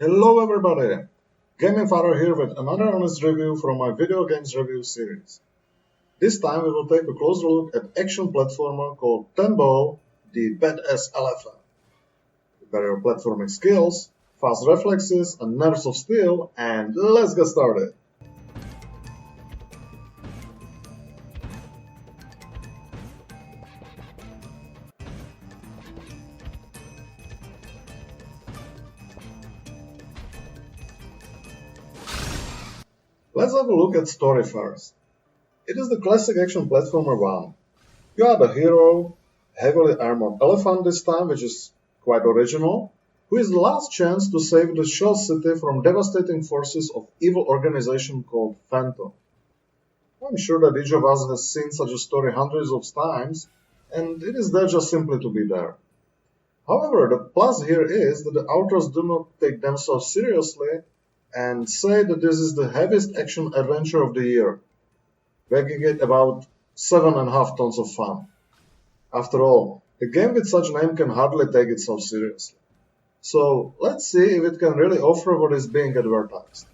Hello everybody! Gaming Father here with another honest review from my video games review series. This time we will take a closer look at action platformer called Tembo The Badass Elephant. With better platforming skills, fast reflexes and nerves of steel, and let's get started! Let's have a look at story first. It is the classic action platformer one. You are the hero, heavily armored elephant this time, which is quite original, who is the last chance to save the Shell City from devastating forces of evil organization called Phantom. I'm sure that each of us has seen such a story hundreds of times, and it is there just simply to be there. However, the plus here is that the authors do not take themselves seriously and say that this is the heaviest action adventure of the year, making it about 7.5 tons of fun. After all, a game with such name can hardly take itself seriously. So let's see if it can really offer what is being advertised.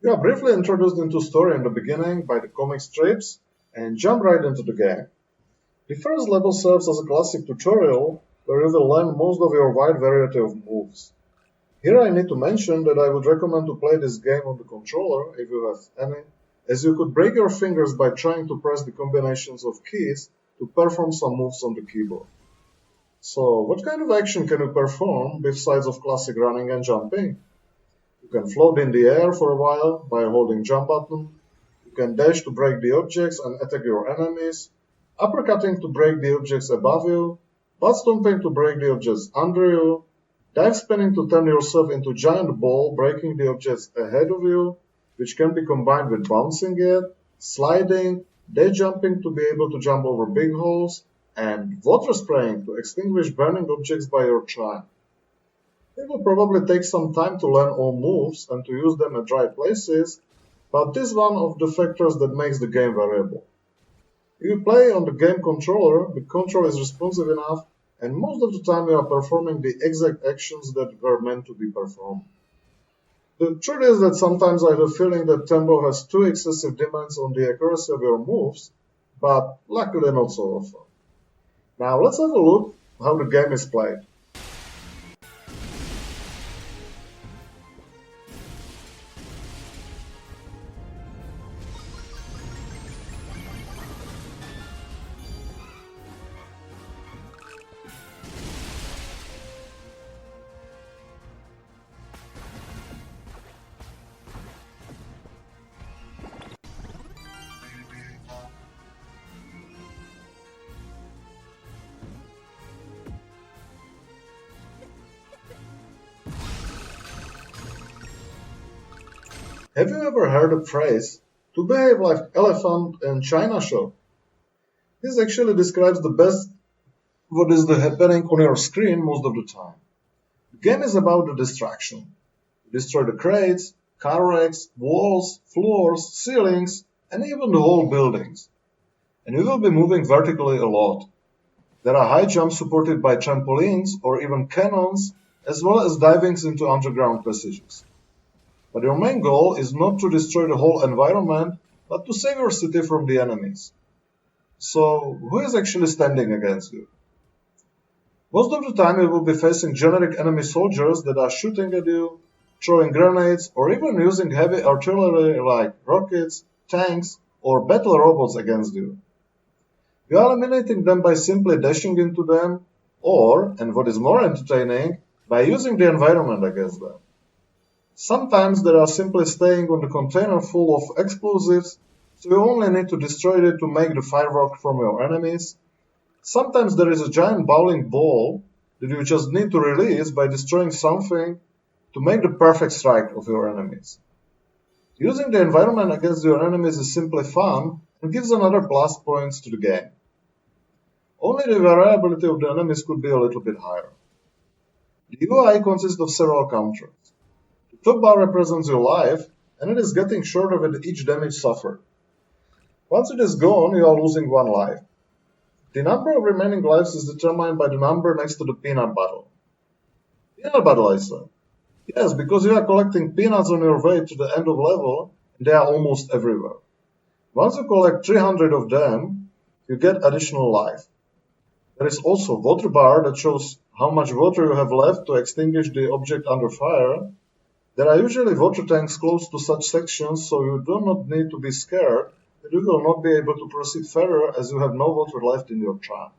You are briefly introduced into story in the beginning by the comic strips and jump right into the game. The first level serves as a classic tutorial where you will learn most of your wide variety of moves. Here I need to mention that I would recommend to play this game on the controller if you have any, as you could break your fingers by trying to press the combinations of keys to perform some moves on the keyboard. So what kind of action can you perform besides of classic running and jumping? You can float in the air for a while by holding jump button, you can dash to break the objects and attack your enemies, uppercutting to break the objects above you, butt stomping to break the objects under you, dive spinning to turn yourself into a giant ball breaking the objects ahead of you, which can be combined with bouncing it, sliding, day jumping to be able to jump over big holes, and water spraying to extinguish burning objects by your try. It will probably take some time to learn all moves and to use them at right places, but this is one of the factors that makes the game variable. If you play on the game controller, the control is responsive enough, and most of the time you are performing the exact actions that were meant to be performed. The truth is that sometimes I have a feeling that Tembo has too excessive demands on the accuracy of your moves, but luckily not so often. Now let's have a look how the game is played. Have you ever heard the phrase, to behave like elephant in China shop? This actually describes the best what is happening on your screen most of the time. The game is about the distraction. You destroy the crates, car wrecks, walls, floors, ceilings, and even the whole buildings. And you will be moving vertically a lot. There are high jumps supported by trampolines or even cannons, as well as divings into underground passages. But your main goal is not to destroy the whole environment, but to save your city from the enemies. So, who is actually standing against you? Most of the time you will be facing generic enemy soldiers that are shooting at you, throwing grenades, or even using heavy artillery like rockets, tanks, or battle robots against you. You are eliminating them by simply dashing into them, or, and what is more entertaining, by using the environment against them. Sometimes they are simply staying on the container full of explosives, so you only need to destroy it to make the firework from your enemies. Sometimes there is a giant bowling ball that you just need to release by destroying something to make the perfect strike of your enemies. Using the environment against your enemies is simply fun and gives another plus points to the game. Only the variability of the enemies could be a little bit higher. The UI consists of several counters. The top bar represents your life, and it is getting shorter with each damage suffered. Once it is gone, you are losing one life. The number of remaining lives is determined by the number next to the peanut bottle. Peanut bottle, I said. Yes, because you are collecting peanuts on your way to the end of level, and they are almost everywhere. Once you collect 300 of them, you get additional life. There is also a water bar that shows how much water you have left to extinguish the object under fire. There are usually water tanks close to such sections, so you do not need to be scared that you will not be able to proceed further as you have no water left in your tank.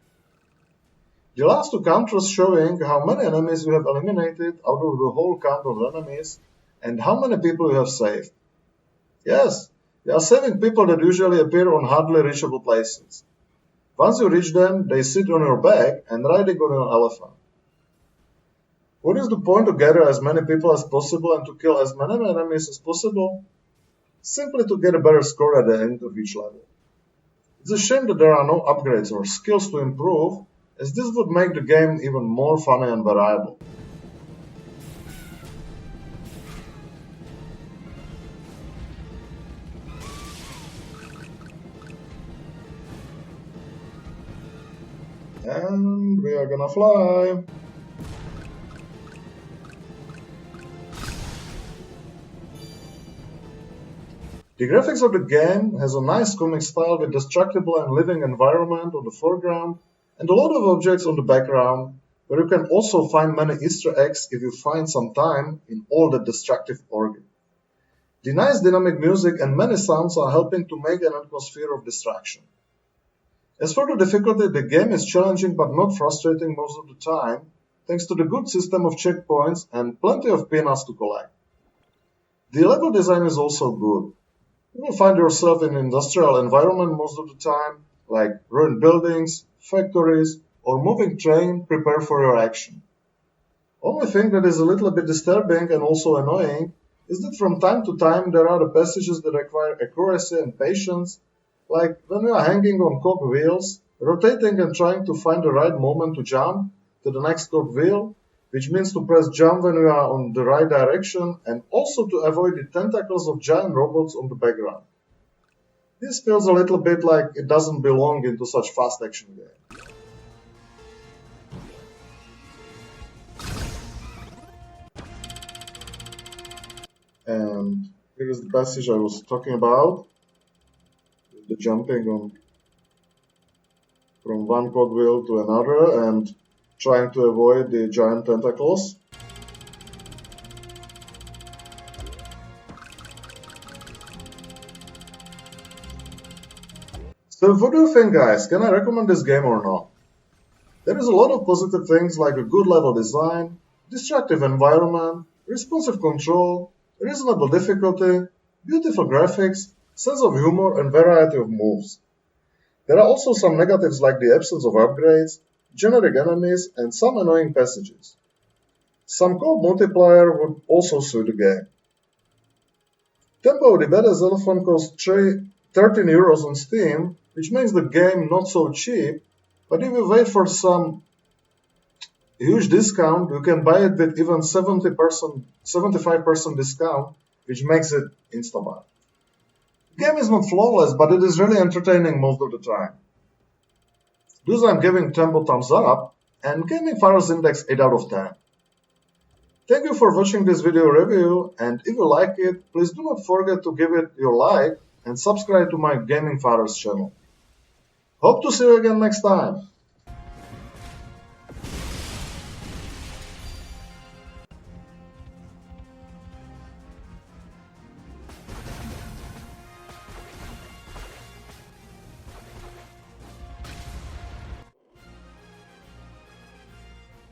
The last two counters showing how many enemies you have eliminated out of the whole count of enemies and how many people you have saved. Yes, you are saving people that usually appear on hardly reachable places. Once you reach them, they sit on your back and riding on an elephant. What is the point to gather as many people as possible and to kill as many enemies as possible? Simply to get a better score at the end of each level. It's a shame that there are no upgrades or skills to improve, as this would make the game even more funny and variable. And we are gonna fly. The graphics of the game has a nice comic style with destructible and living environment on the foreground and a lot of objects on the background, where you can also find many Easter eggs if you find some time in all the destructive organ. The nice dynamic music and many sounds are helping to make an atmosphere of distraction. As for the difficulty, the game is challenging but not frustrating most of the time, thanks to the good system of checkpoints and plenty of peanuts to collect. The level design is also good. You will find yourself in an industrial environment most of the time, like ruined buildings, factories, or moving train prepare for your action. Only thing that is a little bit disturbing and also annoying is that from time to time there are the passages that require accuracy and patience, like when you are hanging on cog wheels, rotating and trying to find the right moment to jump to the next cog wheel, which means to press jump when you are on the right direction and also to avoid the tentacles of giant robots on the background. This feels a little bit like it doesn't belong into such fast action game. And here is the passage I was talking about. The jumping on from one cogwheel to another and trying to avoid the giant tentacles. So what do you think, guys? Can I recommend this game or not? There is a lot of positive things like a good level design, destructive environment, responsive control, reasonable difficulty, beautiful graphics, sense of humor and variety of moves. There are also some negatives like the absence of upgrades, generic enemies and some annoying passages. Some co-op multiplayer would also suit the game. Tembo The Badass Elephant costs 13 euros on Steam, which makes the game not so cheap, but if you wait for some huge discount, you can buy it with even 75% discount, which makes it instabuy. The game is not flawless, but it is really entertaining most of the time. Thus I'm giving Tembo thumbs up and Gaming Files Index 8 out of 10. Thank you for watching this video review, and if you like it, please do not forget to give it your like and subscribe to my Gaming Fathers channel. Hope to see you again next time.